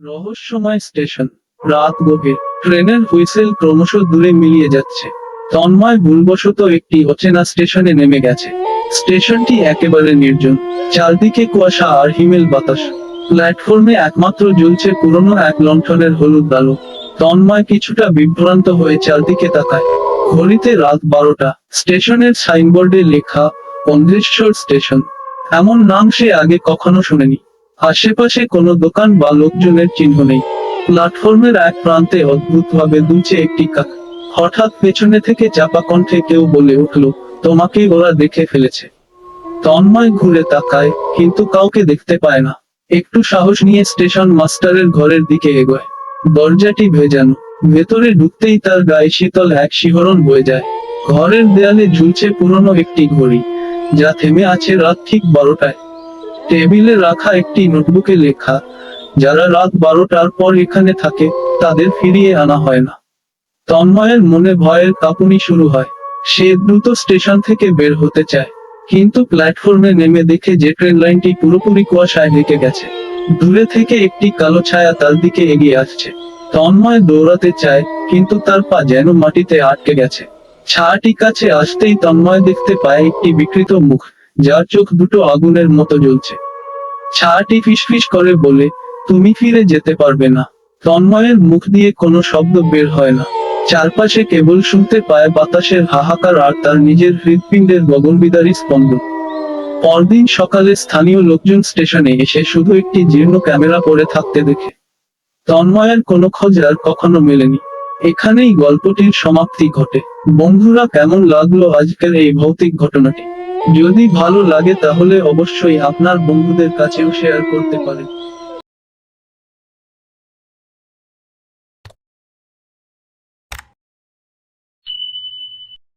রহস্যময় স্টেশন। রাত গভীর, ট্রেনের হুইসেল ক্রমশ দূরে মিলিয়ে যাচ্ছে। তন্ময় ভুলবশত একটি অচেনা স্টেশনে নেমে গেছে। স্টেশনটি একেবারে নির্জন, চারদিকে কুয়াশা আর হিমেল বাতাস। প্ল্যাটফর্মে একমাত্র জ্বলছে পুরনো এক লণ্ঠনের হলুদ আলো। তন্ময় কিছুটা বিভ্রান্ত হয়ে চারদিকে তাকায়। ঘড়িতে রাত 12টা। স্টেশনের সাইনবোর্ডে লেখা অমৃতসর স্টেশন। এমন নাম সে আগে কখনো শুনেনি। আশেপাশে কোনো দোকান বা লোকজনের চিহ্ন নেই। প্ল্যাটফর্মের এক প্রান্তে অদ্ভুতভাবে দুলছে একটি কাক। হঠাৎ পেছনে থেকে চাপা কণ্ঠে কেউ বলে উঠল, তোমাকে ওরা দেখে ফেলেছে। তন্ময় ঘুরে তাকায়, কিন্তু কাউকে দেখতে পায় না। একটু সাহস নিয়ে স্টেশন মাস্টারের ঘরের দিকে এগোয়। দরজাটি ভেজানো। ভেতরে ঢুকতেই তার গায়ে শীতল এক শিহরণ বয়ে যায়। ঘরের দেয়ালে ঝুলছে পুরনো একটি ঘড়ি, যা থেমে আছে রাত ঠিক 12টায়। টেবিলে রাখা একটি নোটবুকে লেখা, যারা রাত 12টার পর এখানে থাকে তাদের ফিরিয়ে আনা হয় না। তন্ময়ের মনে ভয়ের কাঁপুনি শুরু হয়। সে দ্রুত স্টেশন থেকে বের হতে চায়, কিন্তু প্ল্যাটফর্মে নেমে দেখে যে ট্রেন লাইনটি পুরোপুরি কুয়াশায় ঢেকে গেছে। দূরে থেকে একটি কালো ছায়া তার দিকে এগিয়ে আসছে। তন্ময় দৌড়াতে চায়, কিন্তু তার পা যেন মাটিতে আটকে গেছে। ছায়াটি কাছে আসতেই তন্ময় দেখতে পায় একটি বিকৃত মুখ, যার চোখ দুটো আগুনের মতো জ্বলছে। ছায়াটি ফিসফিস করে বলে, তুমি ফিরে যেতে পারবে না। তন্ময়ের মুখ দিয়ে কোনো শব্দ বের হয় না। চারপাশে কেবল শুনতে পায় বাতাসের হাহাকার আর তার নিজের হৃৎপিণ্ডের গগনবিদারী স্পন্দন। পরদিন সকালে স্থানীয় লোকজন স্টেশনে এসে শুধু একটি জীর্ণ ক্যামেরা পড়ে থাকতে দেখে। তন্ময়ের কোনো খোঁজ আর কখনো মেলেনি। এখানেই গল্পটির সমাপ্তি ঘটে। বন্ধুরা, কেমন লাগলো আজকের এই ভৌতিক ঘটনাটি? যদি ভালো লাগে তাহলে অবশ্যই আপনার বন্ধুদের কাছেও শেয়ার করতে পারেন।